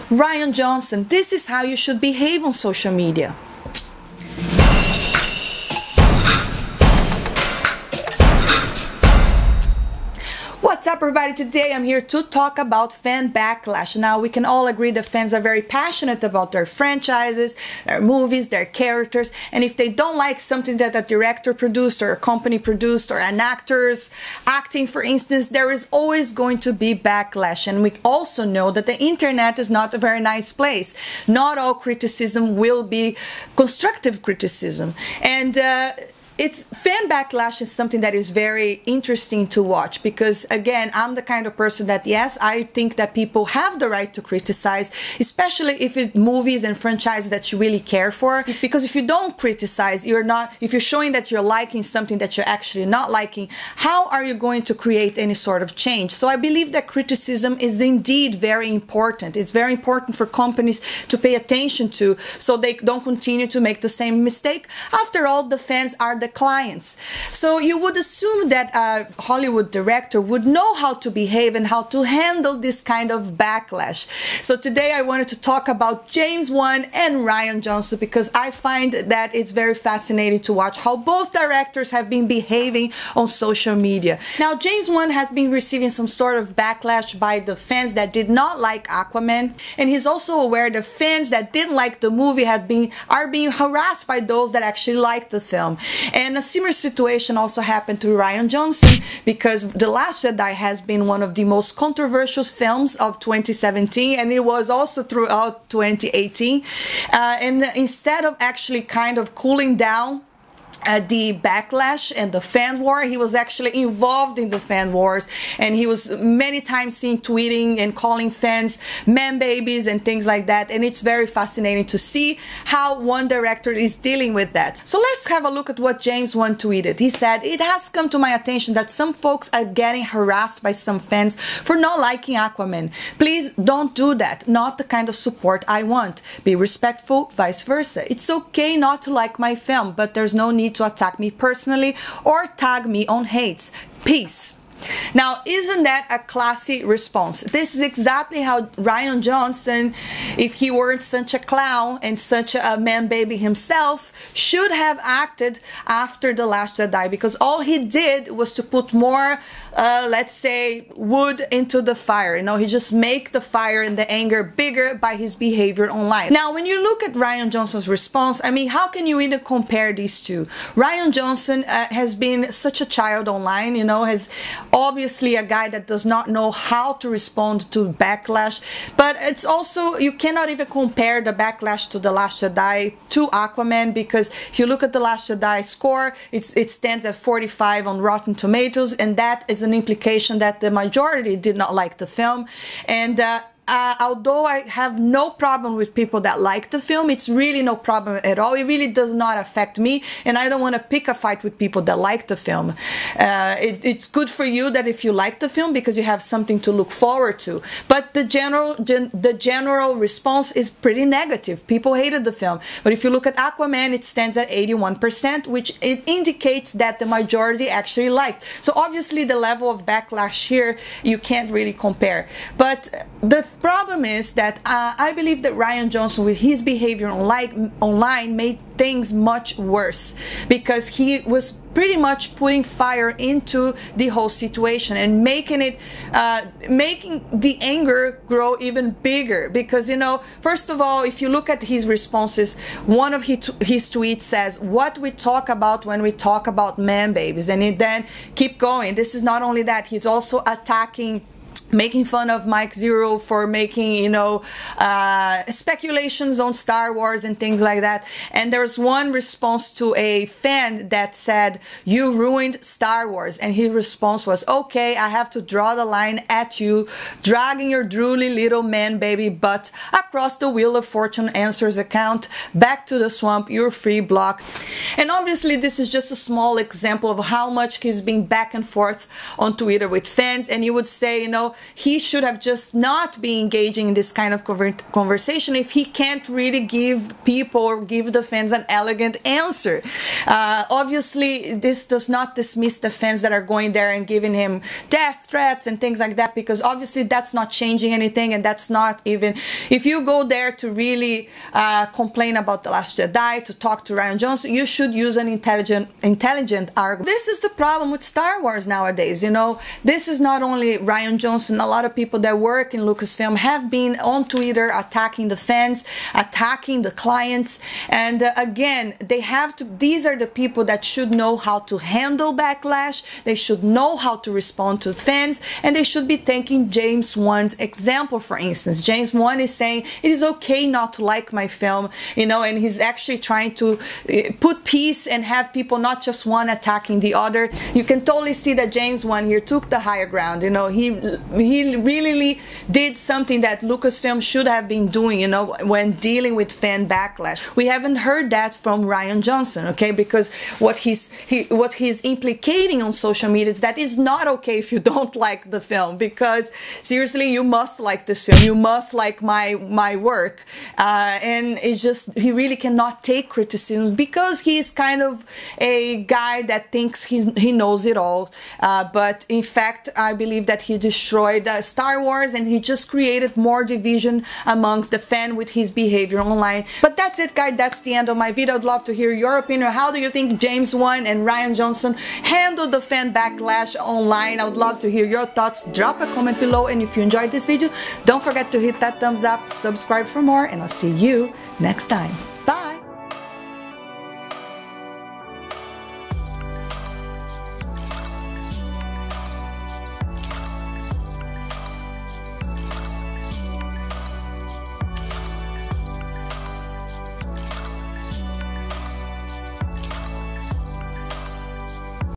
Rian Johnson, this is how you should behave on social media. What's up, everybody? Today I'm here to talk about fan backlash. Now, we can all agree that fans are very passionate about their franchises, their movies, their characters, and if they don't like something that a director produced or a company produced or an actor's acting, for instance, there is always going to be backlash. And we also know that the internet is not a very nice place. Not all criticism will be constructive criticism. And fan backlash is something that is very interesting to watch because, again, I'm the kind of person that, yes, I think that people have the right to criticize, especially if it's movies and franchises that you really care for. Because if you don't criticize, if you're showing that you're liking something that you're actually not liking, how are you going to create any sort of change? So I believe that criticism is indeed very important. It's very important for companies to pay attention to so they don't continue to make the same mistake. After all, the fans are the clients. So you would assume that a Hollywood director would know how to behave and how to handle this kind of backlash. So today I wanted to talk about James Wan and Rian Johnson because I find that it's very fascinating to watch how both directors have been behaving on social media. Now, James Wan has been receiving some sort of backlash by the fans that did not like Aquaman, and he's also aware that fans that didn't like the movie are being harassed by those that actually liked the film. And a similar situation also happened to Rian Johnson because The Last Jedi has been one of the most controversial films of 2017, and it was also throughout 2018. And instead of actually kind of cooling down the backlash and the fan war, he was actually involved in the fan wars, and he was many times seen tweeting and calling fans man babies and things like that. And it's very fascinating to see how one director is dealing with that. So let's have a look at what James Wan tweeted. He said, "It has come to my attention that some folks are getting harassed by some fans for not liking Aquaman. Please don't do that. Not the kind of support I want. Be respectful, vice versa. It's okay not to like my film, but there's no need to attack me personally or tag me on hates. Peace." Now, isn't that a classy response? This is exactly how Rian Johnson, if he weren't such a clown and such a man baby himself, should have acted after The Last Jedi, because all he did was to put more, let's say, wood into the fire. You know, he just make the fire and the anger bigger by his behavior online. Now, when you look at Rian Johnson's response, I mean, how can you even compare these two? Rian Johnson has been such a child online, you know, has obviously a guy that does not know how to respond to backlash, but it's also, you cannot even compare the backlash to The Last Jedi to Aquaman, because if you look at The Last Jedi score, it stands at 45 on Rotten Tomatoes, and that is an implication that the majority did not like the film. And although I have no problem with people that like the film, it's really no problem at all. It really does not affect me, and I don't want to pick a fight with people that like the film. It's good for you that if you like the film, because you have something to look forward to. But the general response is pretty negative. People hated the film. But if you look at Aquaman, it stands at 81%, which it indicates that the majority actually liked. So obviously the level of backlash here, you can't really compare. But the problem is that I believe that Rian Johnson, with his behavior online, made things much worse, because he was pretty much putting fire into the whole situation and making the anger grow even bigger. Because, you know, first of all, if you look at his responses, one of his tweets says, "What we talk about when we talk about man babies," and it then keep going. This is not only that, he's also making fun of Mike Zero for making, you know, speculations on Star Wars and things like that. And there's one response to a fan that said, "You ruined Star Wars," and his response was, "Okay, I have to draw the line at you, dragging your drooly little man baby butt across the Wheel of Fortune answers account, back to the swamp, you're free block." And obviously this is just a small example of how much he's been back and forth on Twitter with fans. And you would say, you know, he should have just not be engaging in this kind of conversation if he can't really give people or give the fans an elegant answer. Obviously, this does not dismiss the fans that are going there and giving him death threats and things like that, because obviously that's not changing anything, and that's not even, if you go there to really complain about The Last Jedi, to talk to Rian Johnson, you should use an intelligent argument. This is the problem with Star Wars nowadays, you know. This is not only Rian Johnson, a lot of people that work in Lucasfilm have been on Twitter attacking the fans, attacking the clients, and again, they have to, these are the people that should know how to handle backlash, they should know how to respond to fans, and they should be taking James Wan's example. For instance, James Wan is saying it is okay not to like my film, you know, and he's actually trying to put peace and have people not just one attacking the other. You can totally see that James Wan here took the higher ground, you know. He really did something that Lucasfilm should have been doing, you know, when dealing with fan backlash. We haven't heard that from Rian Johnson, okay, because what he's implicating on social media is that it's not okay if you don't like the film, because seriously, you must like this film, you must like my work, and it's just, he really cannot take criticism because he's kind of a guy that thinks he knows it all, but in fact I believe that he destroyed Star Wars, and he just created more division amongst the fan with his behavior online. But that's it, guys, that's the end of my video. I'd love to hear your opinion. How do you think James Wan and Rian Johnson handled the fan backlash online? I would love to hear your thoughts. Drop a comment below, and if you enjoyed this video, don't forget to hit that thumbs up, subscribe for more, and I'll see you next time.